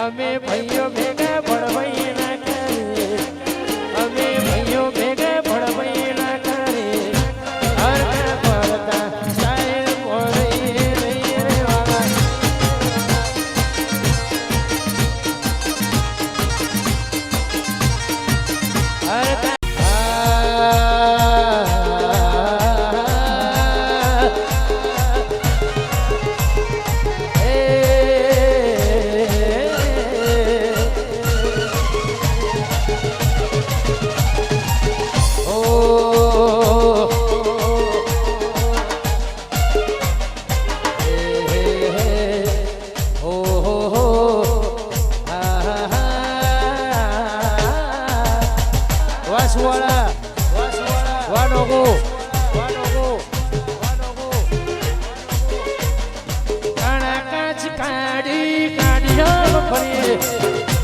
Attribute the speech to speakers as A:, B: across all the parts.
A: અમે ભાઈઓ ભેગા ભણવાઈ ના કરે અમે ભાઈઓ ભેગા ભણવાઈ ના કરે હરતા ફરતા સાહેબ મોરે નહીં રે વાલા હરતા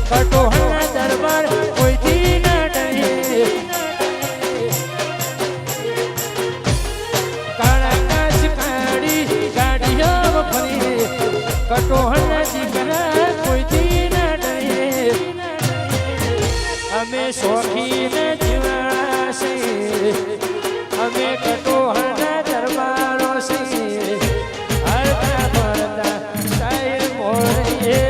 A: કટોહના દરબાર કોઈથી ના ડરે કાળા કાચ કાઢી ગાડીઓ ફરી કટોહના દીકરા કોઈથી ના ડરે અમે શોખીને જીવા છે અમે કટોહના દરબારો છે હરતા ફરતા સાહેબ મોરે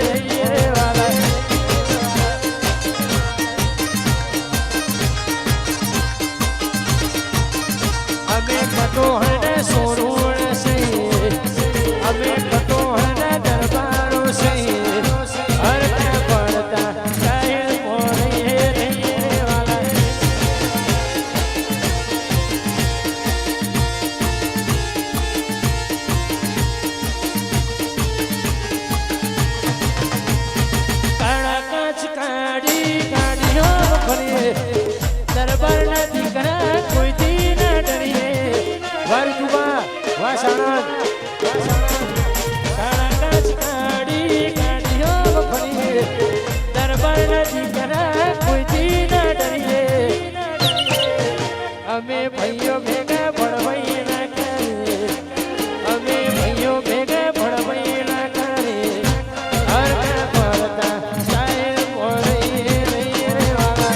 A: કટોહને સોરુણ છે અમે કટોહના દરબારો છે હરતા પડતા સાહેબ મોરે નહીં વાલા કાળા કાચ કાઢી ગાડીઓ ફરીએ દરબારના દીકરા કોઈથી ના ડરીએ વારજુબા વાસણન કાળા કાચ કાઢી ગાડીઓ ફરીએ દરબારના દીકરા કોઈથી ના ડરીએ અમે ભાઈઓ ભેગા ભણવાઈ ના કરે અમે ભાઈઓ ભેગા ભણવાઈ ના કરે હરતા ફરતા સાહેબ મોરે નહીં રે વાલા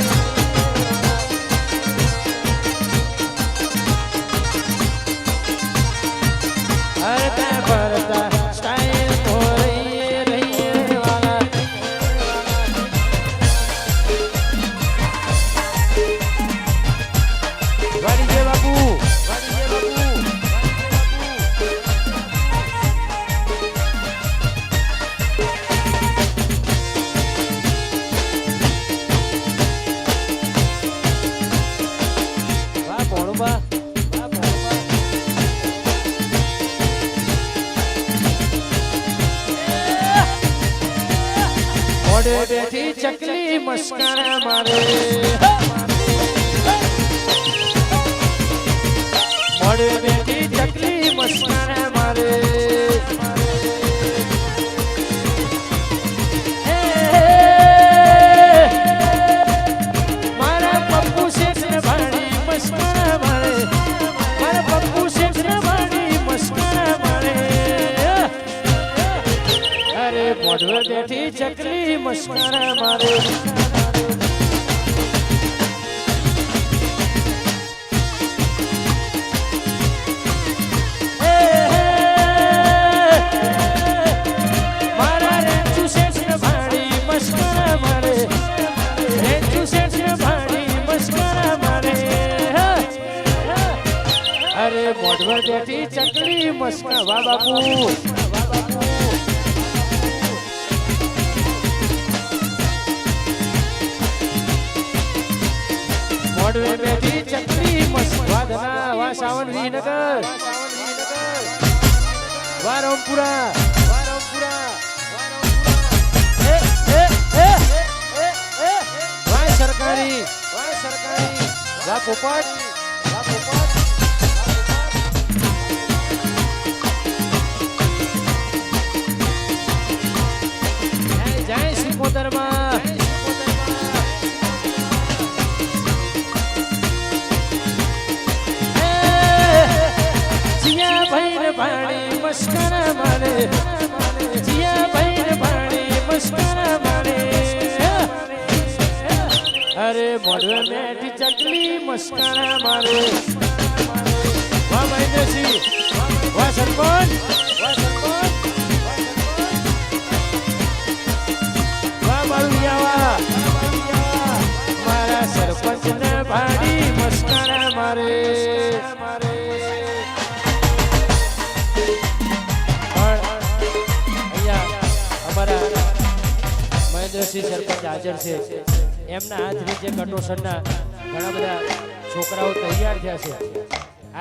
A: હરતા ફરતા સ્ટાઇલ મોરે નહીં વાલા વાડી જે બાપુ વાહ ભણવા મોડે બેઠી ચકલી મસ્કારા મારે મોડે બેઠી ચકલી મસ્કારા મારે મારા પપ્પુ શેઠ ને ભાડી મસ્કારા મારે મારા પપ્પુ શેઠ ને ભાડી મસ્કારા મારે અરે મોઢવે બેઠી ચકલી મસ્કારા મારે મારા રેંચુ શેઠ ને ભાડી મસ્કારા મારે રેંચુ શેઠ ને ભાડી મસ્કારા મારે અરે મોઢવે બેઠી ચકલી મસ્કારા વાહ બાપુ મોડવે બેઠી ચકલી મસ્વાદના વા સાવન વિનગર વારમપુરા વાય સરકારી વા પોપટ જય સિકોતરમાં ભાણી મસ્કરા મારે જીયા ભાઈ ભાણી મસ્કરા મારે મોઢવે મેઠી ચકલી મસ્કાણા મારે વાહ મહેન્દ્રસિંહ વાહ સરપંચ વાહ મારુલિયા મારા સરપંચ ને ભાડી મસ્કાણા મારે અમારા મહેન્દ્રસિંહ સરપંચ હાજર છે એમના હાથ નીચે કટોસરના ઘણા બધા છોકરાઓ તૈયાર થયા છે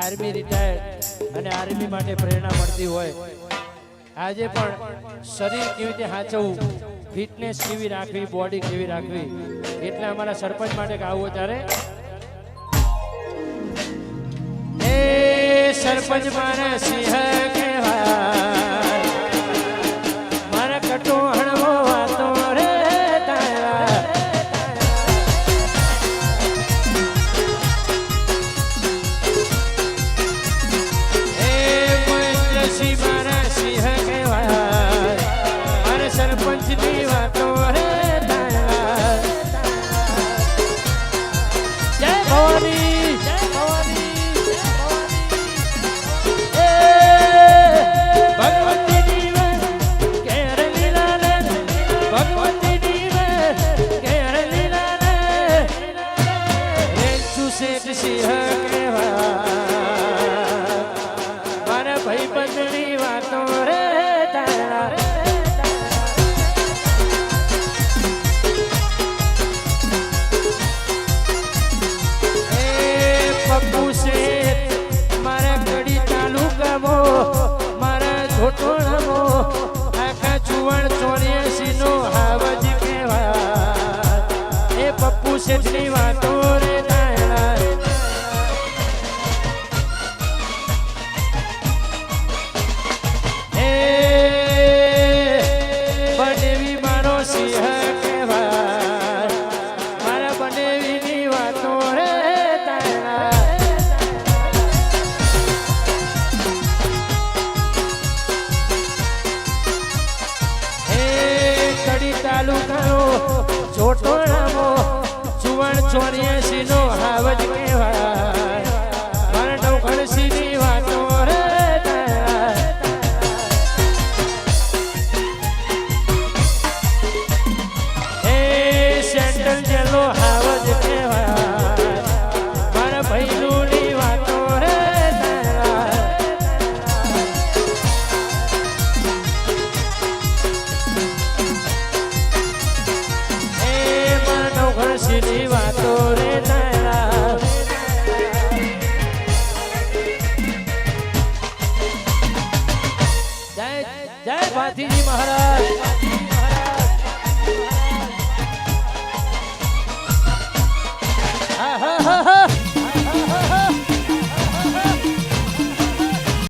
A: આર્મી રિટાયર્ડ અને આર્મી માટે પ્રેરણા મળતી હોય આજે પણ શરીર કેવી રીતે સાચવવું ફિટનેસ કેવી રાખવી બોડી કેવી રાખવી એટલે અમારા સરપંચ માટે ગાવું ત્યારે એ સરપંચ મારા સિંહ કહેવાય મારા કટોહણવો વાતો રે તારા એ મહેન્દ્રસિંહ મારા સિંહ કહેવાય મારા સરપંચની વાતો રે તારા જય ભવાની જય ભવાની મારા ભાઈ બંધની વાતો રે તારા એ પપ્પુ શેઠ મારા ઘડી ચાલુ ગમો મારા છોટોણમો આખા ચુવણ 84 નો હાવજ કહેવાય એ પપ્પુ શેઠની વાતો રે છોટોણામો ચુવણ 84 નો હાવજ કહેવાય મારા નવખણસીની વાતો રે તારા એ સેન્ટ્રલ જેલો હાવજ કહેવાય મારા ભાઈની વાતો રે તારા ઘણસીની વાતો રે તારા જય જય ભાતીજી મહારાજ